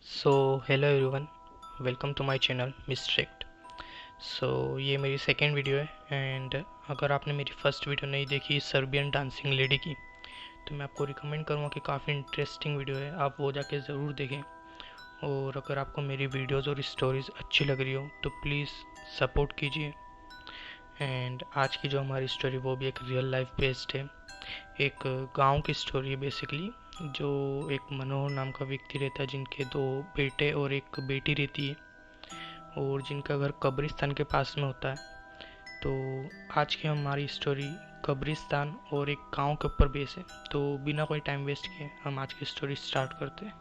Hello everyone, welcome to my channel मिस्ट्रिक्ट। ये मेरी सेकेंड वीडियो है एंड अगर आपने मेरी फर्स्ट वीडियो नहीं देखी सर्बियन डांसिंग लेडी की, तो मैं आपको रिकमेंड करूँगा कि काफ़ी इंटरेस्टिंग वीडियो है, आप वो जाके ज़रूर देखें। और अगर आपको मेरी वीडियोज़ और स्टोरीज़ अच्छी लग रही हो तो प्लीज़ सपोर्ट कीजिए। एंड आज की जो हमारी स्टोरी वो भी एक रियल लाइफ बेस्ड है, एक गांव की स्टोरी है बेसिकली। जो एक मनोहर नाम का व्यक्ति रहता है, जिनके दो बेटे और एक बेटी रहती है, और जिनका घर कब्रिस्तान के पास में होता है। तो आज की हमारी स्टोरी कब्रिस्तान और एक गांव के ऊपर बेस है। तो बिना कोई टाइम वेस्ट किए हम आज की स्टोरी स्टार्ट करते हैं।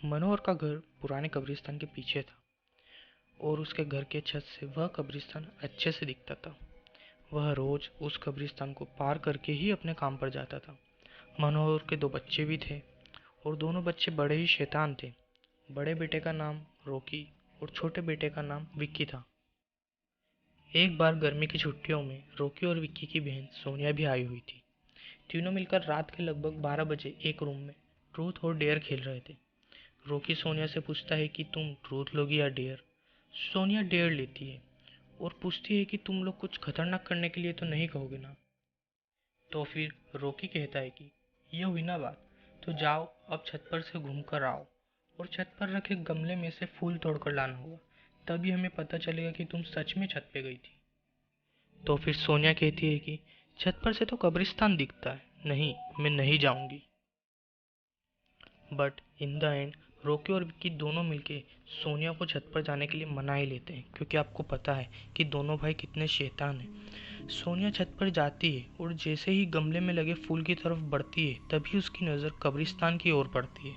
मनोहर का घर पुराने कब्रिस्तान के पीछे था और उसके घर के छत से वह कब्रिस्तान अच्छे से दिखता था। वह रोज उस कब्रिस्तान को पार करके ही अपने काम पर जाता था। मनोहर के दो बच्चे भी थे और दोनों बच्चे बड़े ही शैतान थे। बड़े बेटे का नाम रॉकी और छोटे बेटे का नाम विक्की था। एक बार गर्मी की छुट्टियों में रॉकी और विक्की की बहन सोनिया भी आई हुई थी। तीनों मिलकर रात के लगभग 12 बजे एक रूम में ट्रूथ और डेयर खेल रहे थे। रॉकी सोनिया से पूछता है कि तुम ट्रूथ लोगी या डेयर। सोनिया डेयर लेती है और पूछती है कि तुम लोग कुछ खतरनाक करने के लिए तो नहीं कहोगे ना। तो फिर रॉकी कहता है कि ये हुई ना बात, तो जाओ अब छत पर से घूम कर आओ और छत पर रखे गमले में से फूल तोड़कर लाना होगा, तभी हमें पता चलेगा कि तुम सच में छत पे गई थी। तो फिर सोनिया कहती है कि छत पर से तो कब्रिस्तान दिखता है, नहीं, मैं नहीं जाऊंगी। But in the end Rocky और विक्की दोनों मिलके सोनिया को छत पर जाने के लिए मना ही लेते हैं, क्योंकि आपको पता है कि दोनों भाई कितने शैतान हैं। सोनिया छत पर जाती है और जैसे ही गमले में लगे फूल की तरफ बढ़ती है, तभी उसकी नज़र कब्रिस्तान की ओर पड़ती है।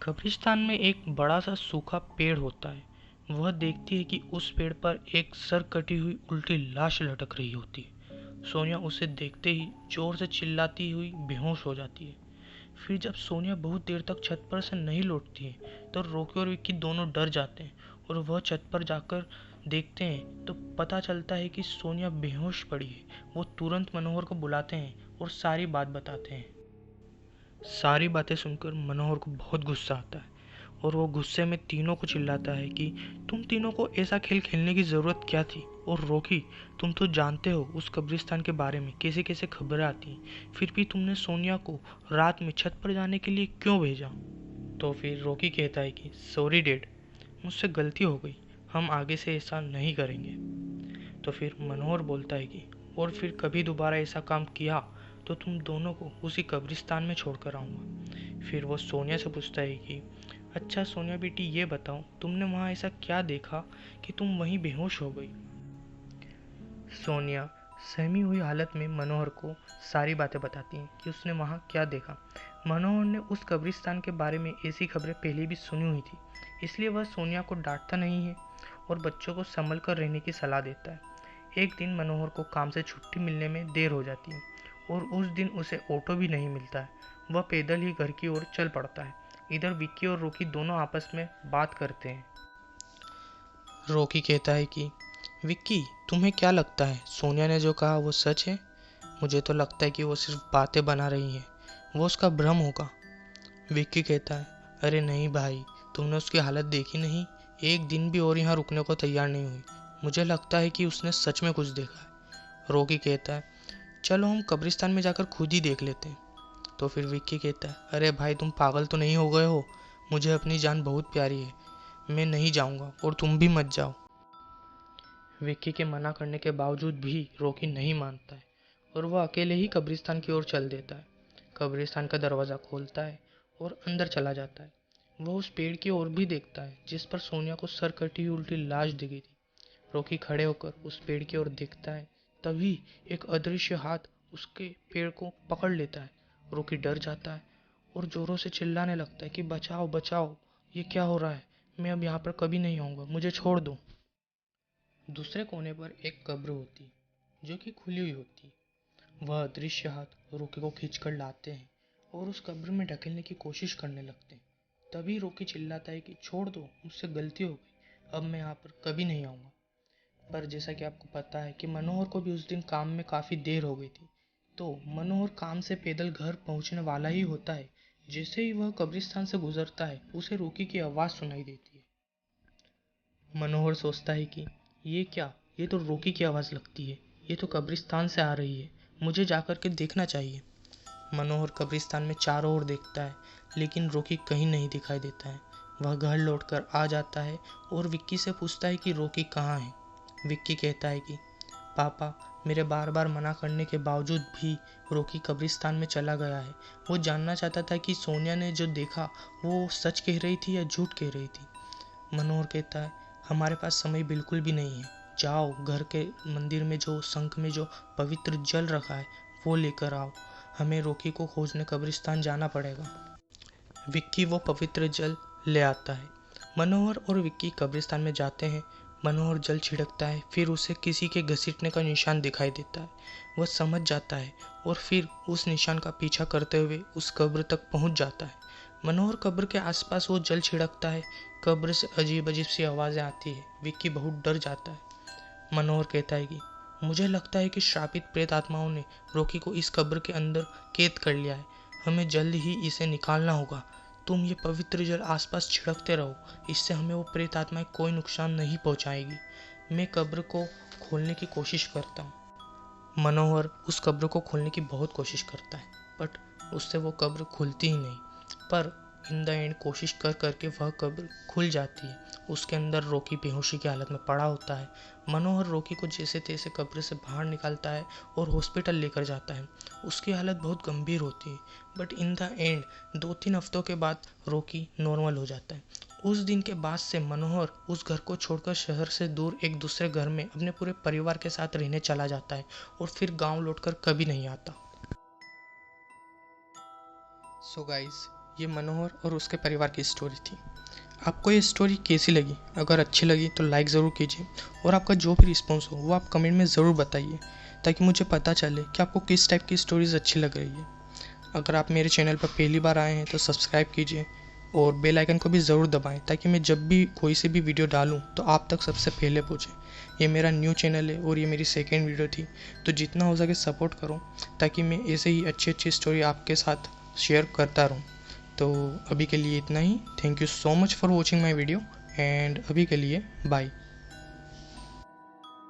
कब्रिस्तान में एक बड़ा सा सूखा पेड़ होता है। वह देखती है कि उस पेड़ पर एक सर कटी हुई उल्टी लाश लटक रही होती है। सोनिया उसे देखते ही जोर से चिल्लाती हुई बेहोश हो जाती है। फिर जब सोनिया बहुत देर तक छत पर से नहीं लौटती है, तो रॉकी और विक्की दोनों डर जाते हैं और वह छत पर जाकर देखते हैं तो पता चलता है कि सोनिया बेहोश पड़ी है। वो तुरंत मनोहर को बुलाते हैं और सारी बात बताते हैं। सारी बातें सुनकर मनोहर को बहुत गुस्सा आता है और वो गुस्से में तीनों को चिल्लाता है कि तुम तीनों को ऐसा खेल खेलने की ज़रूरत क्या थी। और रॉकी, तुम तो जानते हो उस कब्रिस्तान के बारे में कैसे कैसे खबरें आती हैं, फिर भी तुमने सोनिया को रात में छत पर जाने के लिए क्यों भेजा। तो फिर रॉकी कहता है कि सॉरी डैड, मुझसे गलती हो गई, हम आगे से ऐसा नहीं करेंगे। तो फिर मनोहर बोलता है कि और फिर कभी दोबारा ऐसा काम किया तो तुम दोनों को उसी कब्रिस्तान में छोड़कर आऊँगा। फिर वो सोनिया से पूछता है कि अच्छा सोनिया बेटी, ये बताओ तुमने वहाँ ऐसा क्या देखा कि तुम वहीं बेहोश हो गई। सोनिया सहमी हुई हालत में मनोहर को सारी बातें बताती हैं कि उसने वहाँ क्या देखा। मनोहर ने उस कब्रिस्तान के बारे में ऐसी खबरें पहले भी सुनी हुई थी, इसलिए वह सोनिया को डांटता नहीं है और बच्चों को संभल कर रहने की सलाह देता है। एक दिन मनोहर को काम से छुट्टी मिलने में देर हो जाती है और उस दिन उसे ऑटो भी नहीं मिलता है। वह पैदल ही घर की ओर चल पड़ता है। इधर विक्की और रॉकी दोनों आपस में बात करते हैं। रॉकी कहता है कि विक्की, तुम्हें क्या लगता है सोनिया ने जो कहा वो सच है। मुझे तो लगता है कि वो सिर्फ बातें बना रही है, वो उसका भ्रम होगा। विक्की कहता है अरे नहीं भाई, तुमने उसकी हालत देखी नहीं, एक दिन भी और यहाँ रुकने को तैयार नहीं हुई। मुझे लगता है कि उसने सच में कुछ देखा है। रॉकी कहता है चलो हम कब्रिस्तान में जाकर खुद ही देख लेते हैं। तो फिर विक्की कहता है अरे भाई, तुम पागल तो नहीं हो गए हो, मुझे अपनी जान बहुत प्यारी है, मैं नहीं जाऊंगा और तुम भी मत जाओ। विक्की के मना करने के बावजूद भी रॉकी नहीं मानता है और वह अकेले ही कब्रिस्तान की ओर चल देता है। कब्रिस्तान का दरवाज़ा खोलता है और अंदर चला जाता है। वह उस पेड़ की ओर भी देखता है जिस पर सोनिया को सर कटी हुई उल्टी लाश दिखी थी। रॉकी खड़े होकर उस पेड़ की ओर देखता है, तभी एक अदृश्य हाथ उसके पेड़ को पकड़ लेता है। रॉकी डर जाता है और जोरों से चिल्लाने लगता है कि बचाओ बचाओ, ये क्या हो रहा है, मैं अब यहाँ पर कभी नहीं आऊँगा, मुझे छोड़ दो। दूसरे कोने पर एक कब्र होती जो कि खुली हुई होती। वह अदृश्य हाथ रॉकी को खींचकर लाते हैं और उस कब्र में ढकेलने की कोशिश करने लगते हैं। तभी रॉकी चिल्लाता है कि छोड़ दो, मुझसे गलती हो गई, अब मैं यहाँ पर कभी नहीं आऊँगा। पर जैसा कि आपको पता है कि मनोहर को भी उस दिन काम में काफ़ी देर हो गई थी, तो मनोहर काम से पैदल घर पहुँचने वाला ही होता है जैसे ही वह कब्रिस्तान से गुजरता है उसे रॉकी की आवाज़ सुनाई देती है। मनोहर सोचता है कि ये क्या, ये तो रॉकी की आवाज़ लगती है, ये तो कब्रिस्तान से आ रही है, मुझे जाकर के देखना चाहिए। मनोहर कब्रिस्तान में चारों ओर देखता है लेकिन रॉकी कहीं नहीं दिखाई देता है। वह घर लौटकर आ जाता है और विक्की से पूछता है कि रॉकी कहाँ है। विक्की कहता है कि पापा, मेरे बार बार मना करने के बावजूद भी रॉकी कब्रिस्तान में चला गया है। वो जानना चाहता था कि सोनिया ने जो देखा वो सच कह रही थी या झूठ कह रही थी। मनोहर कहता है हमारे पास समय बिल्कुल भी नहीं है, जाओ घर के मंदिर में जो शंख में जो पवित्र जल रखा है वो लेकर आओ, हमें रॉकी को खोजने कब्रिस्तान जाना पड़ेगा। विक्की वो पवित्र जल ले आता है। मनोहर और विक्की कब्रिस्तान में जाते हैं। मनोहर जल छिड़कता है, फिर उसे किसी के घसीटने का निशान दिखाई देता है। वह समझ जाता है और फिर उस निशान का पीछा करते हुए उस कब्र तक पहुंच जाता है। मनोहर कब्र के आसपास वो जल छिड़कता है। कब्र से अजीब अजीब सी आवाज़ें आती है। विक्की बहुत डर जाता है। मनोहर कहता है कि मुझे लगता है कि श्रापित प्रेत आत्माओं ने रॉकी को इस कब्र के अंदर कैद कर लिया है, हमें जल्द ही इसे निकालना होगा। तुम ये पवित्र जल आसपास छिड़कते रहो, इससे हमें वो प्रेत आत्माएं कोई नुकसान नहीं पहुंचाएगी। मैं कब्र को खोलने की कोशिश करता हूँ। मनोहर उस कब्र को खोलने की बहुत कोशिश करता है बट उससे वो कब्र खुलती ही नहीं। पर इन द एंड कोशिश कर करके वह कब्र खुल जाती है। उसके अंदर रॉकी बेहोशी की हालत में पड़ा होता है। मनोहर रॉकी को जैसे तैसे कब्र से बाहर निकालता है और हॉस्पिटल लेकर जाता है। उसकी हालत बहुत गंभीर होती है बट इन द एंड 2-3 हफ्तों के बाद रॉकी नॉर्मल हो जाता है। उस दिन के बाद से मनोहर उस घर को छोड़कर शहर से दूर एक दूसरे घर में अपने पूरे परिवार के साथ रहने चला जाता है और फिर गांव लौटकर कभी नहीं आता। सो गाइस, ये मनोहर और उसके परिवार की स्टोरी थी। आपको ये स्टोरी कैसी लगी? अगर अच्छी लगी तो लाइक ज़रूर कीजिए और आपका जो भी रिस्पॉन्स हो वो आप कमेंट में ज़रूर बताइए ताकि मुझे पता चले कि आपको किस टाइप की स्टोरीज़ अच्छी लग रही है। अगर आप मेरे चैनल पर पहली बार आए हैं तो सब्सक्राइब कीजिए और बेल आइकन को भी ज़रूर दबाएं ताकि मैं जब भी कोई सी भी वीडियो डालूं तो आप तक सबसे पहले पहुंचे। ये मेरा न्यू चैनल है और ये मेरी सेकेंड वीडियो थी, तो जितना हो सके सपोर्ट करो ताकि मैं ऐसे ही अच्छी अच्छी स्टोरी आपके साथ शेयर करता रहूँ। तो अभी के लिए इतना ही। Thank you so much for watching my video and अभी के लिए बाय।